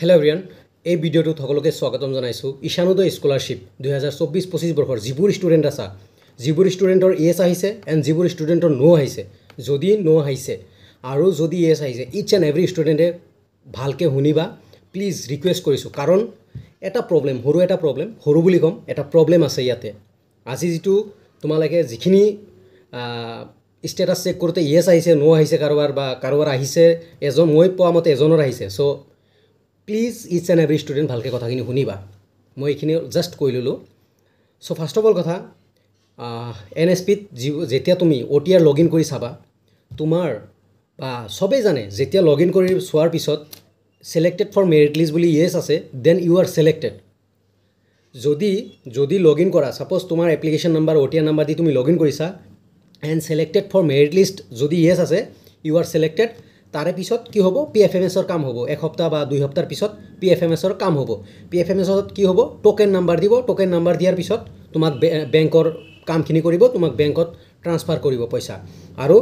Hello' everyone, এই ভিডিঅ'টোত সকলোকে স্বাগতম জনাইছোঁ। ঈশানোদয় স্কলাৰশ্বিপ 2024-25 বৰ্ষৰ যিবোৰ ষ্টুডেণ্ট আছা, যিবোৰ ষ্টুডেণ্টৰ ইয়েছ আহিছে এণ্ড যিবোৰ ষ্টুডেণ্টৰ নো আহিছে, যদি নো আহিছে আৰু যদি ইয়েছ আহিছে, ইচ এণ্ড এভৰি ষ্টুডেণ্টে ভালকৈ শুনিবা প্লিজ, ৰিকুৱেষ্ট কৰিছোঁ। কাৰণ এটা প্ৰব্লেম, সৰু বুলি ক'ম, এটা প্ৰব্লেম আছে ইয়াতে। আজি যিটো তোমালোকে যিখিনি ষ্টেটাছ চেক কৰোঁতে ইয়েছ আহিছে, নো আহিছে, কাৰোবাৰ আহিছে, মই পোৱা মতে এজনৰ আহিছে। So' please each and every student ভালকৈ কথাখিনি শুনিবা। মই এইখিনি জাষ্ট কৈ ল'লোঁ। চ' ফাৰ্ষ্ট অফ অল কথা, NSPত যেতিয়া তুমি OTR লগ ইন কৰি চাবা, তোমাৰ বা চবেই জানে যেতিয়া লগ ইন কৰি চোৱাৰ পিছত ছিলেক্টেড ফৰ মেৰিট লিষ্ট বুলি ইয়েছ আছে, দেন ইউ আৰ ছিলেক্টেড। যদি লগ ইন কৰা, ছাপ'জ তোমাৰ এপ্লিকেশ্যন নাম্বাৰ OTR নাম্বাৰ দি তুমি লগ ইন কৰিছা and selected for merit list যদি ইয়েছ আছে, ইউ আৰ ছিলেক্টেড। তাৰে পিছত কি হ'ব, PFMSৰ কাম হ'ব। এসপ্তাহ বা 2 সপ্তাহৰ পিছত PFMSৰ কাম হ'ব। PFMSত কি হ'ব, টোকেন নাম্বাৰ দিব। টোকেন নাম্বাৰ দিয়াৰ পিছত তোমাক বেংকৰ কামখিনি কৰিব, তোমাক বেংকত ট্ৰান্সফাৰ কৰিব পইচা। আৰু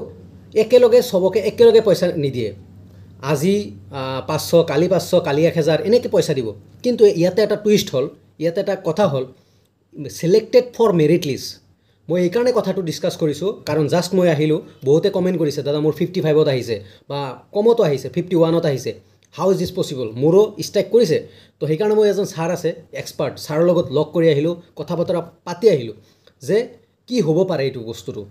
চবকে একেলগে পইচা নিদিয়ে। আজি 500, কালি 500, কালি 1000 এনেকৈ পইচা দিব। কিন্তু ইয়াতে এটা টুইষ্ট হ'ল, ইয়াতে এটা কথা হ'ল, ছিলেক্টেড ফৰ মেৰিট লিষ্ট। মই এইকাৰণে কথাটো ডিছকাছ কৰিছোঁ, কাৰণ জাষ্ট মই আহিলোঁ, বহুতে কমেণ্ট কৰিছে, দাদা মোৰ 55ত আহিছে বা কমতো আহিছে, 51ত আহিছে, হাউ ইজ দিছ পচিবল। মোৰো ষ্ট্ৰাইক কৰিছে। তো সেইকাৰণে মই এজন ছাৰ আছে এক্সপাৰ্ট, ছাৰৰ লগত লগ কৰি আহিলোঁ, কথা বতৰা পাতি আহিলোঁ যে কি হ'ব পাৰে এইটো বস্তুটো।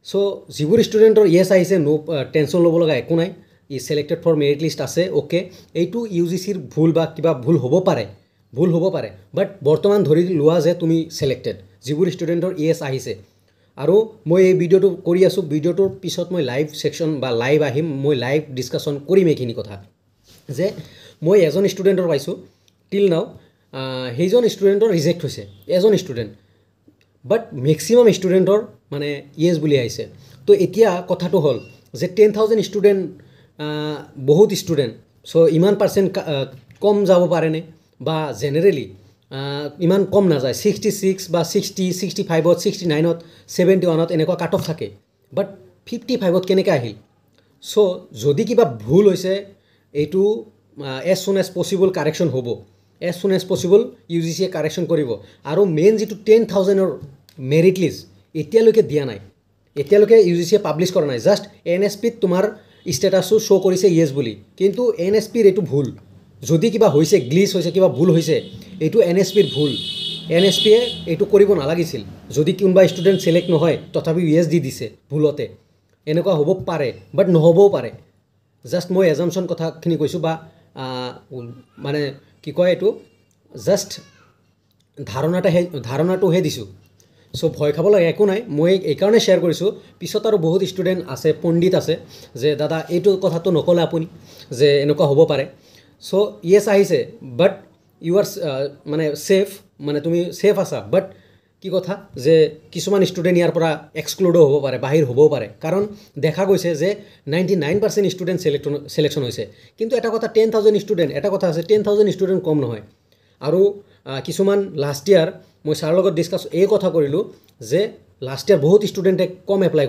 চ' যিবোৰ ষ্টুডেণ্টৰ ইয়েছ আহিছে, নো টেনশ্যন ল'ব লগা একো নাই। ই ছিলেক্টেড ফৰ মেৰিট লিষ্ট আছে, অ'কে। এইটো UGCৰ ভুল বা কিবা ভুল হ'ব পাৰে, বাট বৰ্তমান ধৰি লোৱা যে তুমি ছিলেক্টেড, যিবোৰ ষ্টুডেণ্টৰ ইয়েছ আহিছে। আৰু মই এই ভিডিঅ'টো কৰি আছোঁ, ভিডিঅ'টোৰ পিছত মই লাইভ ছেকশ্যন বা লাইভ আহিম, মই লাইভ ডিছকাশ্যন কৰিম এইখিনি কথা। যে মই এজন ষ্টুডেণ্টৰ পাইছোঁ টিল নাও, সেইজন ষ্টুডেণ্টৰ ৰিজেক্ট হৈছে, এজন ষ্টুডেণ্ট, বাট মেক্সিমাম ষ্টুডেণ্টৰ মানে ইয়েছ বুলি আহিছে। তো এতিয়া কথাটো হ'ল যে 10,000 ষ্টুডেণ্ট, বহুত ষ্টুডেণ্ট, চ' ইমান পাৰ্চেণ্ট কম যাব পাৰেনে, বা জেনেৰেলি ইমান কম নাযায়। 66 বা 60, 65ত, 69ত, 71ত এনেকুৱা কাট অফ থাকে, বাট 55ত কেনেকৈ আহিল? চ' যদি কিবা ভুল হৈছে, এইটো এজ চুন এজ পচিবল কাৰেকশ্যন হ'ব। এজ চুন এজ পচিবল UGCয়ে কাৰেকশ্যন কৰিব। আৰু মেইন যিটো 10,000ৰ মেৰিট লিষ্ট এতিয়ালৈকে দিয়া নাই, এতিয়ালৈকে UGCয়ে পাব্লিছ কৰা নাই। জাষ্ট NSPত তোমাৰ ষ্টেটাছো শ্ব' কৰিছে ইয়েছ বুলি, কিন্তু NSPৰ এইটো ভুল। যদি কিবা হৈছে, গ্লিচ হৈছে, কিবা ভুল হৈছে, এইটো NSPৰ ভুল। NSPয়ে এইটো কৰিব নালাগিছিল। যদি কোনোবা ষ্টুডেণ্ট ছিলেক্ট নহয় তথাপিও ইয়েছ দি দিছে ভুলতে, এনেকুৱা হ'ব পাৰে, বাট নহ'বও পাৰে। জাষ্ট মই এজামশ্যন কথাখিনি কৈছোঁ, বা মানে কি কয় এইটো, জাষ্ট ধাৰণাটোহে দিছোঁ। চ' ভয় খাব লাগে একো নাই। মই এইকাৰণে শ্বেয়াৰ কৰিছোঁ, পিছত আৰু বহুত ষ্টুডেণ্ট আছে, পণ্ডিত আছে, যে দাদা এইটো কথাটো নক'লে আপুনি, যে এনেকুৱা হ'ব পাৰে। চ' ইয়েছ আহিছে, বাট ইউ আৰ মানে ছেফ, মানে তুমি ছেফ আছা। বাট কি কথা, যে কিছুমান ষ্টুডেণ্ট ইয়াৰ পৰা এক্সক্লুডো হ'ব পাৰে, বাহিৰ হ'বও পাৰে। কাৰণ দেখা গৈছে যে 99% ষ্টুডেণ্ট ছিলেকশ্যন হৈছে। কিন্তু এটা কথা, 10,000 ষ্টুডেণ্ট, এটা কথা আছে, 10,000 ষ্টুডেণ্ট কম নহয়। আৰু কিছুমান লাষ্ট ইয়াৰ মই ছাৰৰ লগত ডিছকাছ এই কথা কৰিলোঁ যে লাষ্ট ইয়াৰ বহুত ষ্টুডেণ্টে কম এপ্লাই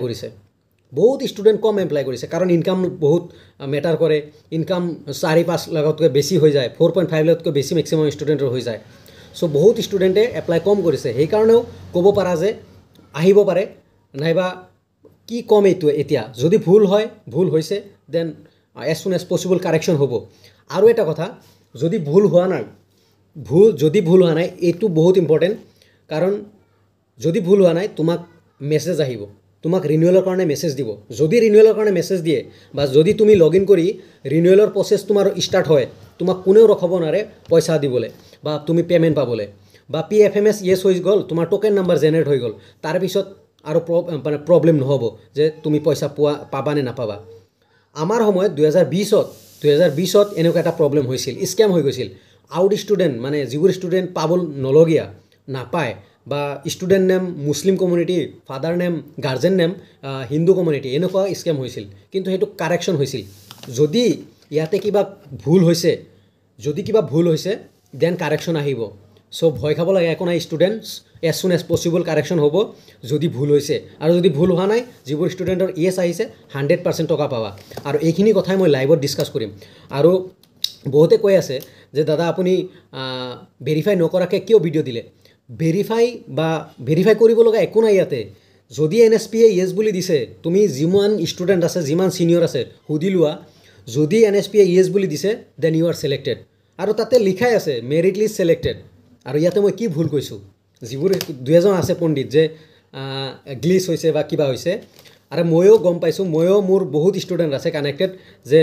কৰিছে, কাৰণ ইনকাম বহুত মেটাৰ কৰে। ইনকাম 4-5 লাখতকৈ বেছি হৈ যায়, 4.5 লাখতকৈ বেছি মেক্সিমাম ষ্টুডেণ্টৰ হৈ যায়। চ' বহুত ষ্টুডেণ্টে এপ্লাই কম কৰিছে। সেইকাৰণেও ক'ব পাৰা যে আহিব পাৰে, নাইবা কি ক'ম এইটো এতিয়া। যদি ভুল হৈছে, দেন এজ চুন এজ পচিবল কাৰেকশ্যন হ'ব। আৰু এটা কথা, যদি ভুল হোৱা নাই, এইটো বহুত ইম্পৰ্টেণ্ট। কাৰণ যদি ভুল হোৱা নাই, তোমাক মেছেজ আহিব, তোমাক ৰিনিউৱেলৰ কাৰণে মেছেজ দিব। যদি ৰিনিউৱেলৰ কাৰণে মেছেজ দিয়ে, বা যদি তুমি লগ ইন কৰি ৰিনিউৱেলৰ প্ৰচেছ তোমাৰ ষ্টাৰ্ট হয়, তোমাক কোনেও ৰখাব নোৱাৰে পইচা দিবলৈ বা তুমি পে'মেণ্ট পাবলৈ। বা PFMS ইয়েছ হৈ গ'ল, তোমাৰ টোকেন নাম্বাৰ জেনেৰেট হৈ গ'ল, তাৰপিছত আৰু মানে প্ৰব্লেম নহ'ব যে তুমি পইচা পাবা নে নাপাবা। আমাৰ সময়ত 2020ত এনেকুৱা এটা প্ৰব্লেম হৈছিল, স্কেম হৈ গৈছিল। আউট ষ্টুডেণ্ট, মানে যিবোৰ ষ্টুডেণ্ট পাব নলগীয়া, নাপায়, বা student name Muslim community, father name, guardian name Hindu community, এনেকুৱা স্কেম হৈছিল। কিন্তু সেইটো কাৰেকশ্যন হৈছিল। যদি ইয়াতে কিবা ভুল হৈছে, দেন কাৰেকশ্যন আহিব। চ' ভয় খাব লাগে একো নাই ষ্টুডেণ্টছ, এজ চুন এজ পচিবল কাৰেকশ্যন হ'ব যদি ভুল হৈছে। আৰু যদি ভুল হোৱা নাই, যিবোৰ ষ্টুডেণ্টৰ ইয়েছ আহিছে 100% টকা পাবা। আৰু এইখিনি কথাই মই লাইভত ডিছকাছ কৰিম। আৰু বহুতে কৈ আছে যে দাদা আপুনি ভেৰিফাই নকৰাকৈ কিয় ভিডিঅ' দিলে ভেৰিফাই কৰিব লগা একো নাই ইয়াতে যদি NSPয়ে য়েছ বুলি দিছে তুমি যিমান ষ্টুডেণ্ট আছে যিমান ছিনিয়ৰ আছে সুধি লোৱা যদি NSPয়ে য়েছ বুলি দিছে দেন ইউ আৰ ছিলেক্টেড আৰু তাতে লিখাই আছে মেৰিট লিষ্ট ছিলেক্টেড আৰু ইয়াতে মই কি ভুল কৈছোঁ যিবোৰ দুই এজন আছে পণ্ডিত যে গ্লিচ হৈছে বা কিবা হৈছে আৰু ময়ো গম পাইছোঁ ময়ো মোৰ বহুত ষ্টুডেণ্ট আছে কানেক্টেড যে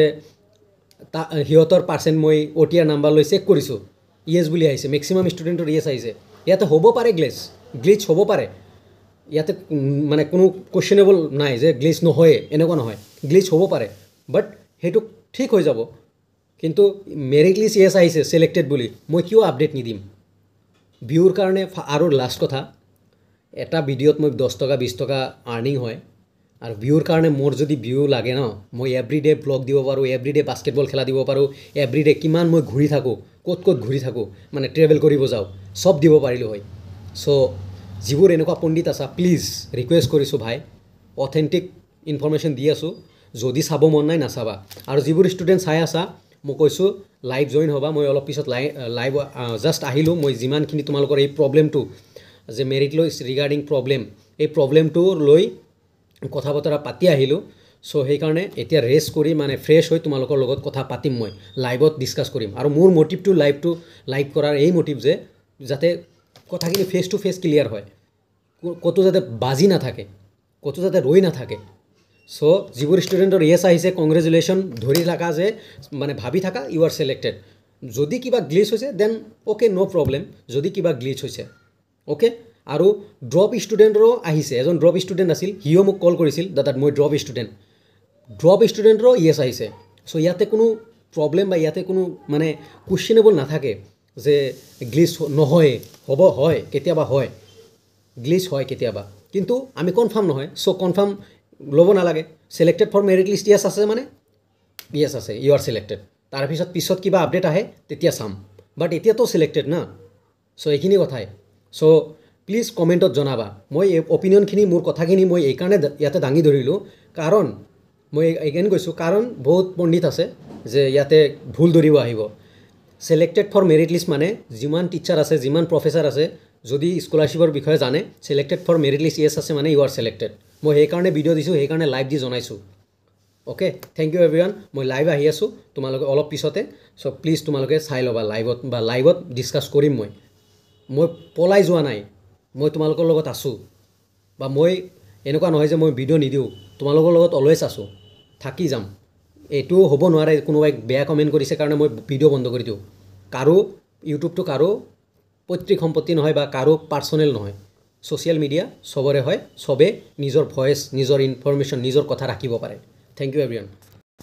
সিহঁতৰ পাৰ্চেণ্ট মই OTR নাম্বাৰ লৈ চেক কৰিছোঁ য়েছ বুলি আহিছে মেক্সিমাম ষ্টুডেণ্টৰ য়েছ আহিছে ইয়াতে হ'ব পাৰে গ্লিচ হ'ব পাৰে ইয়াতে মানে কোনো কুৱেশ্যনেবল নাই যে গ্লিচ নহয় এনেকুৱা নহয় গ্লিচ হ'ব পাৰে বাট সেইটো ঠিক হৈ যাব কিন্তু মেৰিট লিষ্ট য়েছ আহিছে ছিলেক্টেড বুলি মই কিয় আপডেট নিদিম ভিউৰ কাৰণে আৰু লাষ্ট কথা এটা ভিডিঅ'ত মই 10 টকা 20 টকা আৰ্নিং হয় আৰু ভিউৰ কাৰণে মোৰ যদি ভিউ লাগে ন মই এভৰিডে ব্লগ দিব পাৰোঁ এভৰিডে বাস্কেটবল খেলা দিব পাৰোঁ এভৰিডে কিমান মই ঘূৰি থাকোঁ ক'ত ঘূৰি থাকোঁ মানে ট্ৰেভেল কৰিব যাওঁ চব দিব পাৰিলোঁ হয় চ' যিবোৰ এনেকুৱা পণ্ডিত আছা প্লিজ ৰিকুৱেষ্ট কৰিছোঁ ভাই অথেণ্টিক ইনফৰমেশ্যন দি আছোঁ যদি চাব মন নাই নাচাবা আৰু যিবোৰ ষ্টুডেণ্ট চাই আছা মই কৈছোঁ লাইভ জইন হ'বা মই অলপ পিছত লাইভ জাষ্ট আহিলোঁ মই যিমানখিনি তোমালোকৰ এই প্ৰব্লেমটো যে মেৰিট লিষ্ট ৰিগাৰ্ডিং প্ৰব্লেম এই প্ৰব্লেমটো লৈ কথা বতৰা পাতি আহিলোঁ চ' সেইকাৰণে এতিয়া ৰেষ্ট কৰি মানে ফ্ৰেছ হৈ তোমালোকৰ লগত কথা পাতিম মই লাইভত ডিছকাছ কৰিম আৰু মোৰ মটিভটো লাইভ কৰাৰ এই মটিভ যে যাতে কথাখিনি ফেচ টু ফেচ ক্লিয়াৰ হয় ক'তো যাতে বাজি নাথাকে ক'তো যাতে ৰৈ নাথাকে চ' যিবোৰ ষ্টুডেণ্টৰ য়েছ আহিছে কংগ্ৰেচুলেশ্যন ধৰি থাকা যে মানে ভাবি থাকা ইউ আৰ ছিলেক্টেড যদি কিবা গ্লিচ হৈছে দেন অ'কে ন' প্ৰব্লেম যদি কিবা গ্লিচ হৈছে অ'কে আৰু ড্ৰপ ষ্টুডেণ্টৰো আহিছে এজন ড্ৰপ ষ্টুডেণ্ট আছিল সিও মোক কল কৰিছিল দাদা মই ড্ৰপ ষ্টুডেণ্টৰো য়েছ আহিছে চ' ইয়াতে কোনো প্ৰব্লেম বা ইয়াতে কোনো মানে কুৱেশ্যনেবল নাথাকে যে গ্লিচ নহয় হয় কেতিয়াবা হয় গ্লিচ হয় কেতিয়াবা কিন্তু আমি কনফাৰ্ম নহয় চ' কনফাৰ্ম ল'ব নালাগে ছিলেক্টেড ফৰ মেৰিট লিষ্ট য়েছ আছে মানে য়েছ আছে ইউ আৰ ছিলেক্টেড তাৰপিছত কিবা আপডেট আহে তেতিয়া চাম বাট এতিয়াতো ছিলেক্টেড না চ' এইখিনি কথাই চ' প্লিজ কমেণ্টত জনাবা মই এই অপিনিয়নখিনি মোৰ কথাখিনি মই এইকাৰণে ইয়াতে দাঙি ধৰিলোঁ কাৰণ মই এইকাৰণে কৈছোঁ কাৰণ বহুত পণ্ডিত আছে যে ইয়াতে ভুল ধৰিব আহিব ছিলেক্টেড ফৰ মেৰিট লিষ্ট মানে যিমান টিচাৰ আছে যিমান প্ৰফেচাৰ আছে যদি স্কলাৰশ্বিপৰ বিষয়ে জানে ছিলেক্টেড ফৰ মেৰিট লিষ্ট য়েছ আছে মানে ইউ আৰ ছিলেক্টেড মই সেইকাৰণে ভিডিঅ' দিছোঁ সেইকাৰণে লাইভ দি জনাইছোঁ অ'কে থেংক ইউ এভৰিৱান মই লাইভ আহি আছোঁ তোমালোকে অলপ পিছতে চ' প্লিজ তোমালোকে চাই ল'বা লাইভত ডিছকাছ কৰিম মই পলাই যোৱা নাই মই তোমালোকৰ লগত আছোঁ বা মই এনেকুৱা নহয় যে মই ভিডিঅ' নিদিওঁ তোমালোকৰ লগত অলৱেজ আছোঁ থাকি যাম এইটোও হ'ব নোৱাৰে কোনোবাই বেয়া কমেণ্ট কৰিছে কাৰণে মই ভিডিঅ' বন্ধ কৰি দিওঁ কাৰো ইউটিউবটো কাৰো পৈতৃক সম্পত্তি নহয় বা কাৰো পাৰ্চনেল নহয় ছ'চিয়েল মিডিয়া চবৰে হয় চবে নিজৰ ভইচ নিজৰ ইনফৰমেশ্যন নিজৰ কথা ৰাখিব পাৰে থেংক ইউ এভৰিৱান